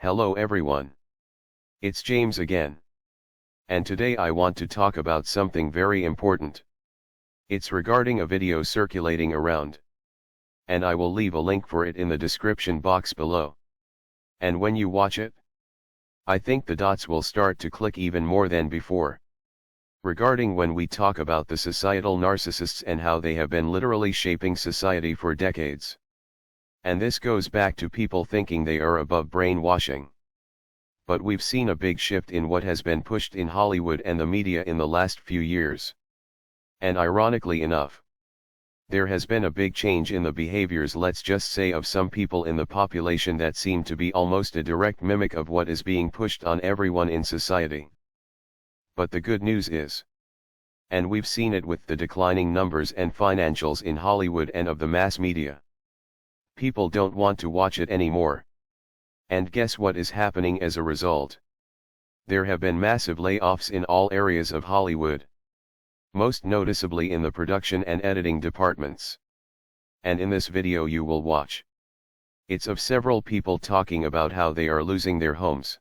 Hello everyone. It's James again. And today I want to talk about something very important. It's regarding a video circulating around. And I will leave a link for it in the description box below. And when you watch it, I think the dots will start to click even more than before. Regarding when we talk about the societal narcissists and how they have been literally shaping society for decades. And this goes back to people thinking they are above brainwashing. But we've seen a big shift in what has been pushed in Hollywood and the media in the last few years. And ironically enough, there has been a big change in the behaviors, let's just say, of some people in the population that seem to be almost a direct mimic of what is being pushed on everyone in society. But the good news is, and we've seen it with the declining numbers and financials in Hollywood and of the mass media, people don't want to watch it anymore. And guess what is happening as a result? There have been massive layoffs in all areas of Hollywood. Most noticeably in the production and editing departments. And in this video you will watch, it's of several people talking about how they are losing their homes.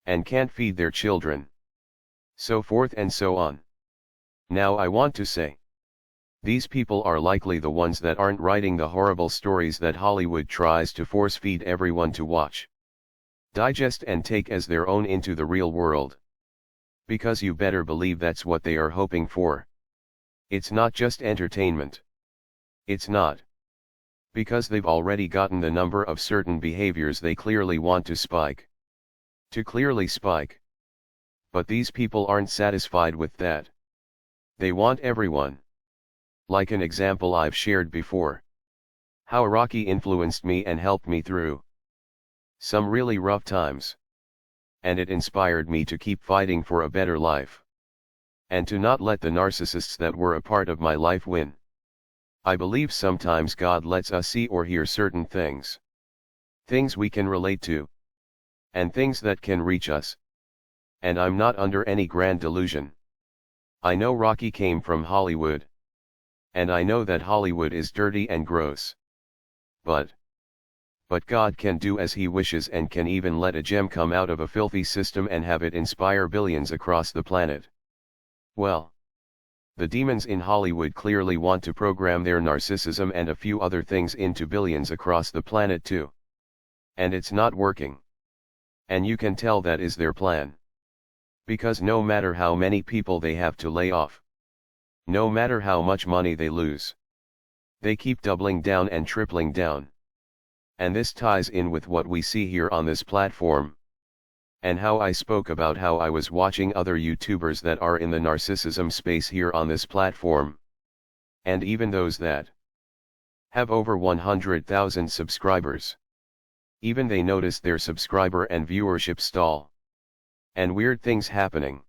And can't feed their children. So forth and so on. Now I want to say, these people are likely the ones that aren't writing the horrible stories that Hollywood tries to force-feed everyone to watch, digest and take as their own into the real world. Because you better believe that's what they are hoping for. It's not just entertainment. It's not. Because they've already gotten the number of certain behaviors they clearly want to spike. To clearly spike. But these people aren't satisfied with that. They want everyone. Like an example I've shared before. How Rocky influenced me and helped me through some really rough times. And it inspired me to keep fighting for a better life. And to not let the narcissists that were a part of my life win. I believe sometimes God lets us see or hear certain things. Things we can relate to. And things that can reach us. And I'm not under any grand delusion. I know Rocky came from Hollywood. And I know that Hollywood is dirty and gross. But God can do as he wishes and can even let a gem come out of a filthy system and have it inspire billions across the planet. Well, the demons in Hollywood clearly want to program their narcissism and a few other things into billions across the planet too. And it's not working. And you can tell that is their plan. Because no matter how many people they have to lay off, no matter how much money they lose, they keep doubling down and tripling down. And this ties in with what we see here on this platform. And how I spoke about how I was watching other YouTubers that are in the narcissism space here on this platform. And even those that have over 100,000 subscribers. Even they noticed their subscriber and viewership stall. And weird things happening.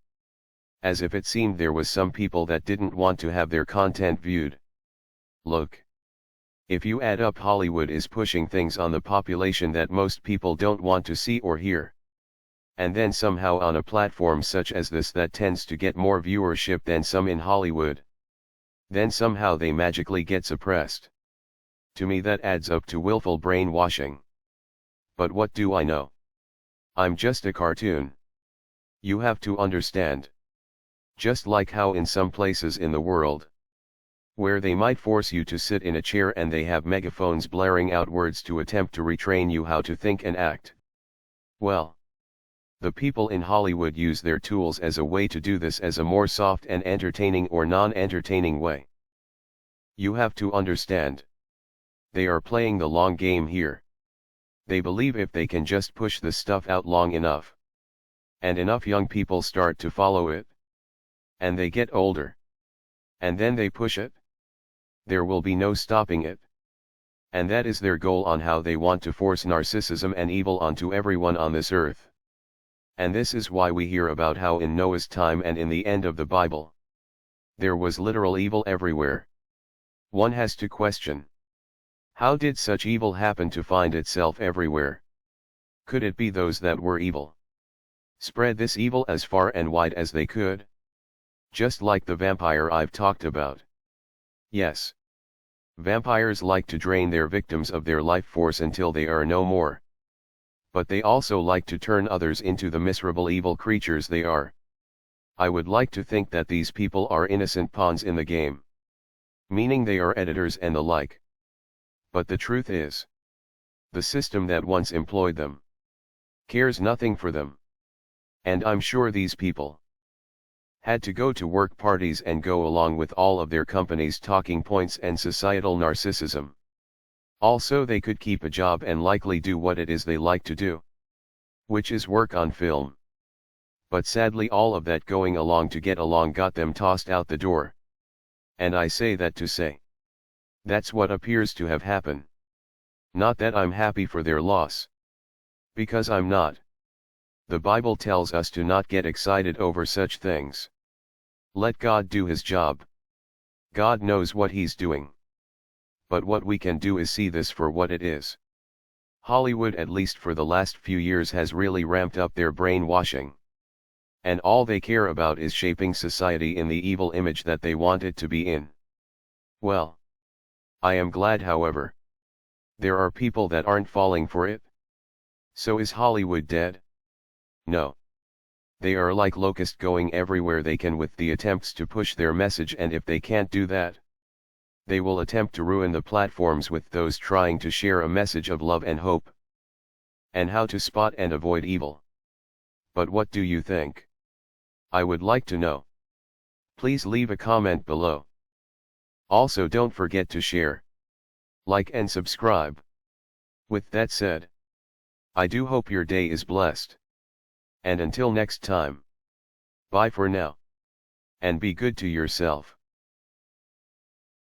As if it seemed there was some people that didn't want to have their content viewed. Look. If you add up, Hollywood is pushing things on the population that most people don't want to see or hear. And then somehow on a platform such as this that tends to get more viewership than some in Hollywood. Then somehow they magically get suppressed. To me that adds up to willful brainwashing. But what do I know? I'm just a cartoon. You have to understand. Just like how in some places in the world, where they might force you to sit in a chair and they have megaphones blaring out words to attempt to retrain you how to think and act. Well, the people in Hollywood use their tools as a way to do this as a more soft and entertaining or non-entertaining way. You have to understand. They are playing the long game here. They believe if they can just push this stuff out long enough, and enough young people start to follow it, and they get older, and then they push it, there will be no stopping it. And that is their goal on how they want to force narcissism and evil onto everyone on this earth. And this is why we hear about how in Noah's time and in the end of the Bible, there was literal evil everywhere. One has to question, how did such evil happen to find itself everywhere? Could it be those that were evil spread this evil as far and wide as they could? Just like the vampire I've talked about. Yes. Vampires like to drain their victims of their life force until they are no more. But they also like to turn others into the miserable evil creatures they are. I would like to think that these people are innocent pawns in the game. Meaning they are editors and the like. But the truth is, the system that once employed them cares nothing for them. And I'm sure these people had to go to work parties and go along with all of their company's talking points and societal narcissism. Also they could keep a job and likely do what it is they like to do, which is work on film. But sadly all of that going along to get along got them tossed out the door. And I say that to say, that's what appears to have happened. Not that I'm happy for their loss. Because I'm not. The Bible tells us to not get excited over such things. Let God do his job. God knows what he's doing. But what we can do is see this for what it is. Hollywood, at least for the last few years, has really ramped up their brainwashing. And all they care about is shaping society in the evil image that they want it to be in. Well, I am glad, however, there are people that aren't falling for it. So is Hollywood dead? No. They are like locusts going everywhere they can with the attempts to push their message, and if they can't do that, they will attempt to ruin the platforms with those trying to share a message of love and hope, and how to spot and avoid evil. But what do you think? I would like to know. Please leave a comment below. Also don't forget to share, like and subscribe. With that said, I do hope your day is blessed. And until next time, bye for now. And be good to yourself.